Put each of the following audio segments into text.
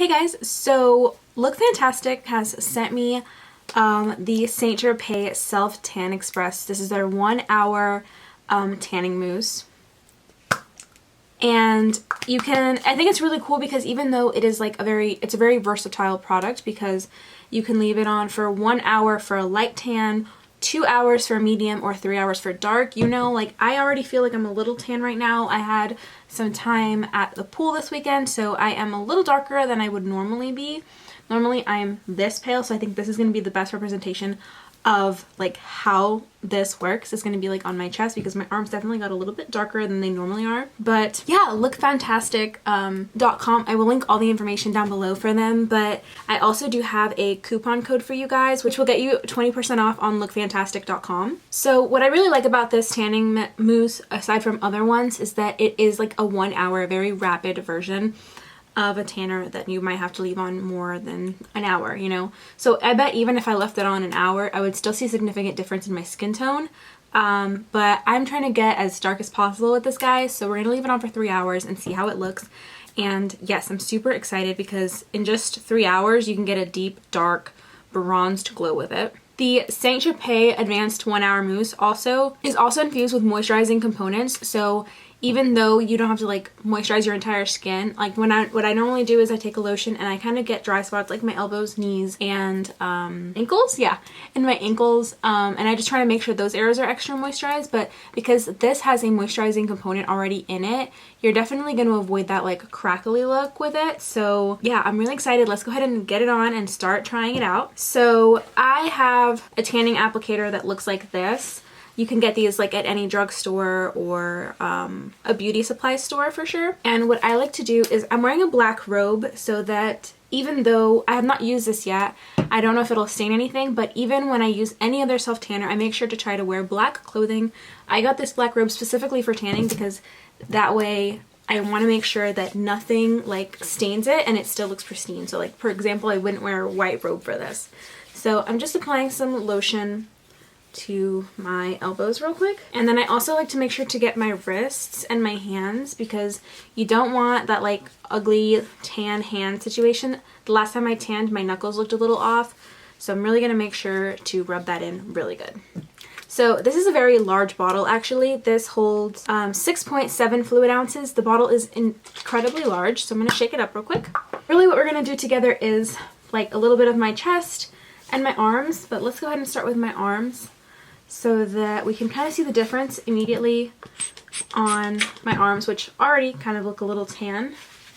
Hey guys, so LookFantastic has sent me the Saint Tropez Self Tan Express. This is their 1 hour tanning mousse. And you can, I think it's really cool because even though it is like it's a very versatile product because you can leave it on for 1 hour for a light tan, 2 hours for medium, or 3 hours for dark. You know, like I already feel like I'm a little tan right now. I had some time at the pool this weekend, so I am a little darker than I would normally be. Normally I'm this pale, so I think this is going to be the best representation of like how this works. It's going to be like on my chest because my arms definitely got a little bit darker than they normally are. But yeah, lookfantastic.com. I will link all the information down below for them, but I also do have a coupon code for you guys which will get you 20% off on lookfantastic.com. So what I really like about this tanning mousse aside from other ones is that it is like a 1 hour very rapid version of a tanner that you might have to leave on more than an hour, you know. So I bet even if I left it on an hour, I would still see a significant difference in my skin tone. But I'm trying to get as dark as possible with this, guys, so we're gonna leave it on for 3 hours and see how it looks. And yes, I'm super excited because in just 3 hours you can get a deep, dark, bronzed glow with it. The Saint Tropez Advanced 1 Hour Mousse is also infused with moisturizing components, so even though you don't have to like moisturize your entire skin, like what I normally do is I take a lotion and I kind of get dry spots like my elbows, knees, and ankles, yeah, and my ankles, and I just try to make sure those areas are extra moisturized. But because this has a moisturizing component already in it, you're definitely going to avoid that like crackly look with it. So yeah, I'm really excited. Let's go ahead and get it on and start trying it out. So I have a tanning applicator that looks like this. You can get these like at any drugstore or a beauty supply store for sure. And what I like to do is I'm wearing a black robe so that even though I have not used this yet, I don't know if it'll stain anything, but even when I use any other self tanner, I make sure to try to wear black clothing. I got this black robe specifically for tanning because that way I want to make sure that nothing like stains it and it still looks pristine. So like for example, I wouldn't wear a white robe for this. So I'm just applying some lotion to my elbows real quick, and then I also like to make sure to get my wrists and my hands because you don't want that like ugly tan hand situation. The last time I tanned, my knuckles looked a little off, so I'm really gonna make sure to rub that in really good. So this is a very large bottle actually. This holds 6.7 fluid ounces. The bottle is incredibly large, so I'm gonna shake it up real quick. Really what we're gonna do together is like a little bit of my chest and my arms, but let's go ahead and start with my arms so that we can kind of see the difference immediately on my arms, which already kind of look a little tan.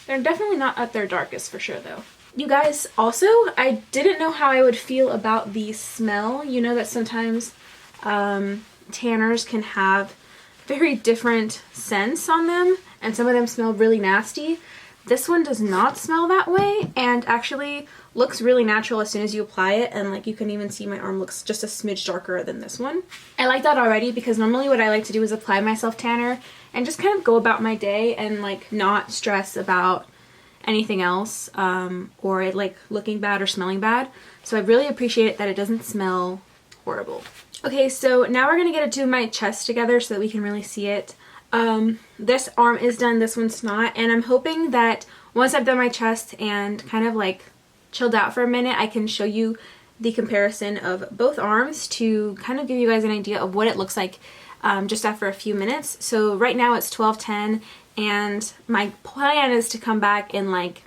They're definitely not at their darkest for sure though. You guys, also, I didn't know how I would feel about the smell. You know that sometimes tanners can have very different scents on them, and some of them smell really nasty. This one does not smell that way and actually looks really natural as soon as you apply it, and like you can even see my arm looks just a smidge darker than this one. I like that already because normally what I like to do is apply my self tanner and just kind of go about my day and like not stress about anything else or it like looking bad or smelling bad. So I really appreciate it that it doesn't smell horrible. Okay, so now we're gonna get it to my chest together so that we can really see it. This arm is done, this one's not, and I'm hoping that once I've done my chest and kind of like chilled out for a minute, I can show you the comparison of both arms to kind of give you guys an idea of what it looks like just after a few minutes. So right now it's 12:10 and my plan is to come back in like,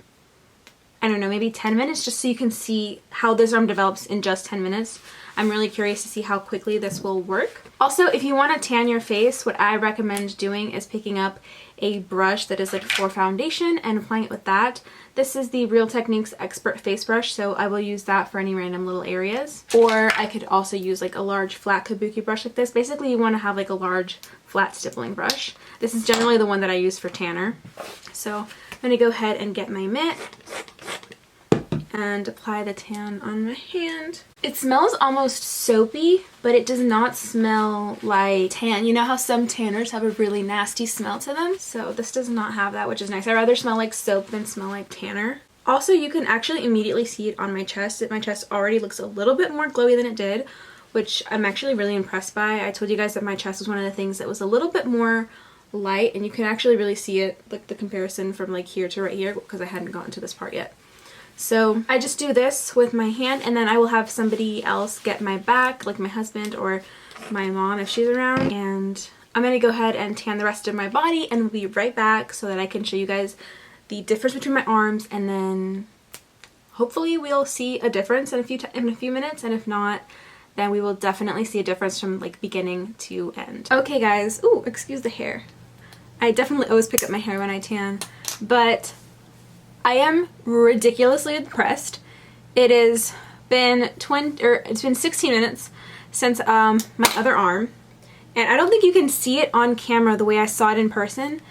I don't know, maybe 10 minutes just so you can see how this arm develops in just 10 minutes. I'm really curious to see how quickly this will work. Also, if you want to tan your face, what I recommend doing is picking up a brush that is like for foundation and applying it with that. This is the Real Techniques Expert Face Brush, so I will use that for any random little areas. Or I could also use like a large flat kabuki brush like this. Basically, you want to have like a large flat stippling brush. This is generally the one that I use for tanner. So I'm going to go ahead and get my mitt and apply the tan on my hand. It smells almost soapy, but it does not smell like tan. You know how some tanners have a really nasty smell to them? So this does not have that, which is nice. I rather smell like soap than smell like tanner. Also, you can actually immediately see it on my chest. My chest already looks a little bit more glowy than it did, which I'm actually really impressed by. I told you guys that my chest was one of the things that was a little bit more light, and you can actually really see it, like the comparison from like here to right here, because I hadn't gotten to this part yet. So I just do this with my hand, and then I will have somebody else get my back, like my husband or my mom if she's around. And I'm going to go ahead and tan the rest of my body, and we'll be right back so that I can show you guys the difference between my arms, and then hopefully we'll see a difference in a few minutes, and if not, then we will definitely see a difference from like beginning to end. Okay guys, ooh, excuse the hair. I definitely always pick up my hair when I tan, but I am ridiculously impressed. It's been 16 minutes since my other arm, and I don't think you can see it on camera the way I saw it in person,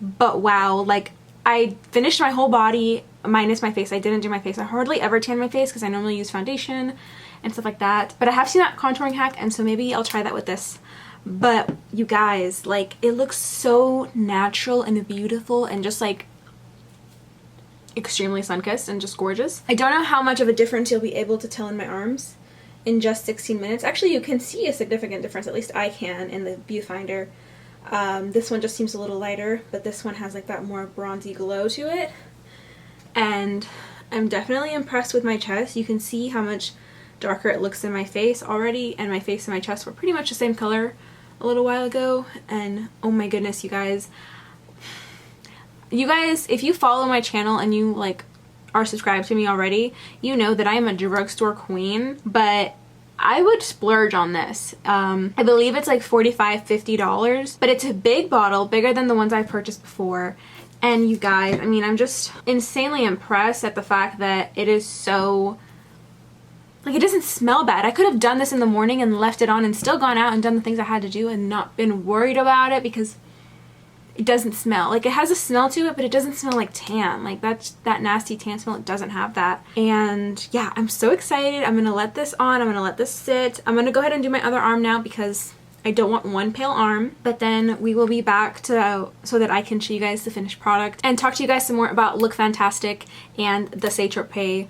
but wow, like I finished my whole body minus my face. I didn't do my face. I hardly ever tan my face because I normally use foundation and stuff like that, but I have seen that contouring hack, and so maybe I'll try that with this. But you guys, like, it looks so natural and beautiful and just like extremely sun-kissed and just gorgeous. I don't know how much of a difference you'll be able to tell in my arms in just 16 minutes. Actually, you can see a significant difference, at least I can, in the viewfinder. This one just seems a little lighter, but this one has like that more bronzy glow to it. And I'm definitely impressed with my chest. You can see how much darker it looks in my face already, and my face and my chest were pretty much the same color a little while ago. And oh my goodness, you guys, if you follow my channel and you like are subscribed to me already, you know that I am a drugstore queen, but I would splurge on this. I believe it's like $45–50, but it's a big bottle, bigger than the ones I've purchased before. And you guys, I mean, I'm just insanely impressed at the fact that it is so, like, it doesn't smell bad. I could have done this in the morning and left it on and still gone out and done the things I had to do and not been worried about it, because it doesn't smell. Like, it has a smell to it, but it doesn't smell like tan. Like, that nasty tan smell, it doesn't have that. And yeah, I'm so excited. I'm gonna let this on. I'm gonna let this sit. I'm gonna go ahead and do my other arm now because I don't want one pale arm. But then we will be back so that I can show you guys the finished product and talk to you guys some more about LookFantastic and the Tropez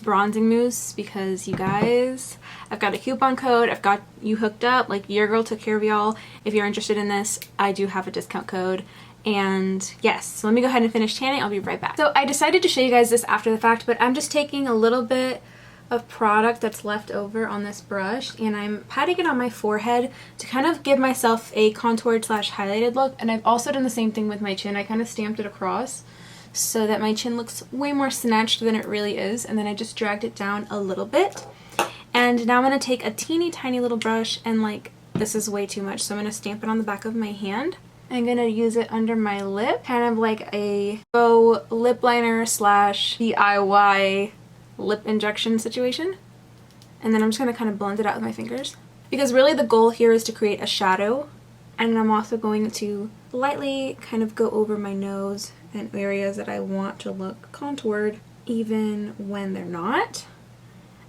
bronzing mousse, because you guys, I've got a coupon code. I've got you hooked up. Like, your girl took care of y'all. If you're interested in this, I do have a discount code. And yes, so let me go ahead and finish tanning. I'll be right back. So I decided to show you guys this after the fact, but I'm just taking a little bit of product that's left over on this brush, and I'm patting it on my forehead to kind of give myself a contoured / highlighted look. And I've also done the same thing with my chin. I kind of stamped it across so that my chin looks way more snatched than it really is, and then I just dragged it down a little bit. And now I'm going to take a teeny tiny little brush, and like, this is way too much, so I'm going to stamp it on the back of my hand. I'm going to use it under my lip, kind of like a faux lip liner / DIY lip injection situation. And then I'm just going to kind of blend it out with my fingers, because really the goal here is to create a shadow. And I'm also going to lightly kind of go over my nose and areas that I want to look contoured, even when they're not.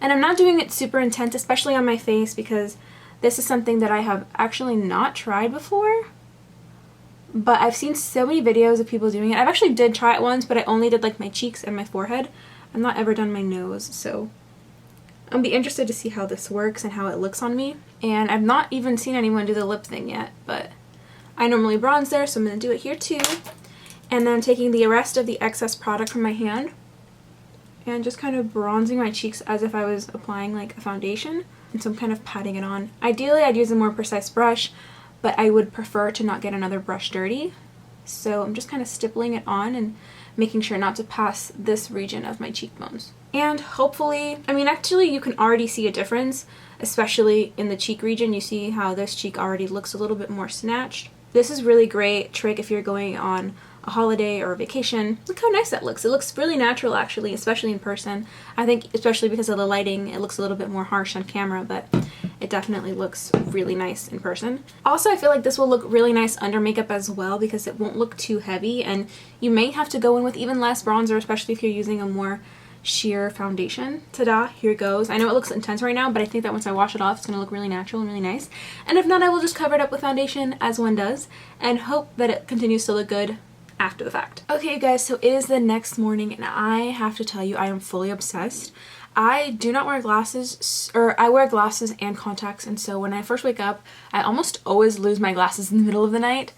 And I'm not doing it super intense, especially on my face, because this is something that I have actually not tried before. But I've seen so many videos of people doing it. I've actually did try it once, but I only did like my cheeks and my forehead. I've not ever done my nose, so I'll be interested to see how this works and how it looks on me. And I've not even seen anyone do the lip thing yet, but I normally bronze there, so I'm going to do it here too. And then I'm taking the rest of the excess product from my hand and just kind of bronzing my cheeks as if I was applying like a foundation. And so I'm kind of patting it on. Ideally, I'd use a more precise brush, but I would prefer to not get another brush dirty. So I'm just kind of stippling it on and making sure not to pass this region of my cheekbones. And hopefully, I mean, actually you can already see a difference, especially in the cheek region. You see how this cheek already looks a little bit more snatched. This is really great trick if you're going on a holiday or a vacation. Look how nice that looks. It looks really natural actually, especially in person. I think especially because of the lighting, it looks a little bit more harsh on camera, but it definitely looks really nice in person. Also, I feel like this will look really nice under makeup as well, because it won't look too heavy, and you may have to go in with even less bronzer, especially if you're using a more sheer foundation. Ta-da, here it goes. I know it looks intense right now, but I think that once I wash it off, it's going to look really natural and really nice. And if not, I will just cover it up with foundation as one does and hope that it continues to look good after the fact. Okay, you guys, so it is the next morning, and I have to tell you, I am fully obsessed. I do not wear glasses, or I wear glasses and contacts, and so when I first wake up, I almost always lose my glasses in the middle of the night.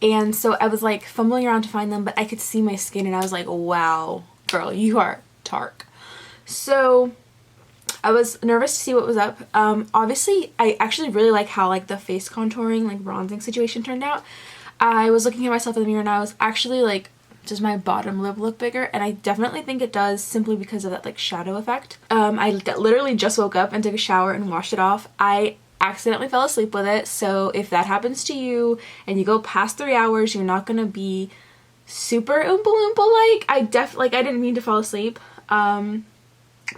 And so I was like fumbling around to find them, but I could see my skin and I was like, wow, girl, you are dark. So I was nervous to see what was up. Obviously, I actually really like how like the face contouring, like bronzing situation turned out. I was looking at myself in the mirror and I was actually like, does my bottom lip look bigger? And I definitely think it does, simply because of that like shadow effect. I literally just woke up and took a shower and washed it off. I accidentally fell asleep with it, so if that happens to you and you go past 3 hours, you're not gonna be super oompa loompa like. I didn't mean to fall asleep.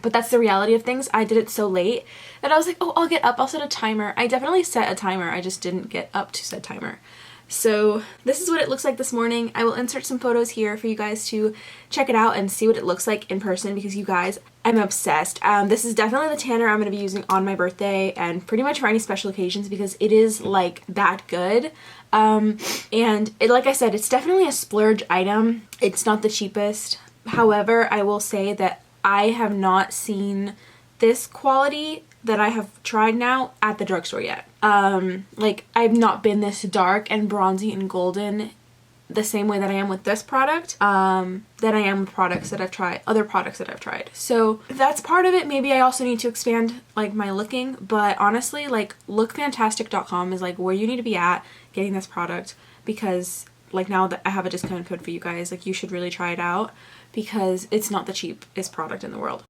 But that's the reality of things. I did it so late that I was like, oh, I'll get up, I'll set a timer. I definitely set a timer, I just didn't get up to set timer. So this is what it looks like this morning. I will insert some photos here for you guys to check it out and see what it looks like in person, because you guys, I'm obsessed. This is definitely the tanner I'm going to be using on my birthday and pretty much for any special occasions, because it is like that good. And like I said, it's definitely a splurge item. It's not the cheapest. However, I will say that I have not seen this quality that I have tried now at the drugstore yet. Like, I've not been this dark and bronzy and golden the same way that I am with this product, that I am with products that I've tried, other products that I've tried. So that's part of it. Maybe I also need to expand like my looking, but honestly, like LookFantastic.com is like where you need to be at getting this product, because like now that I have a discount code for you guys, like you should really try it out, because it's not the cheapest product in the world.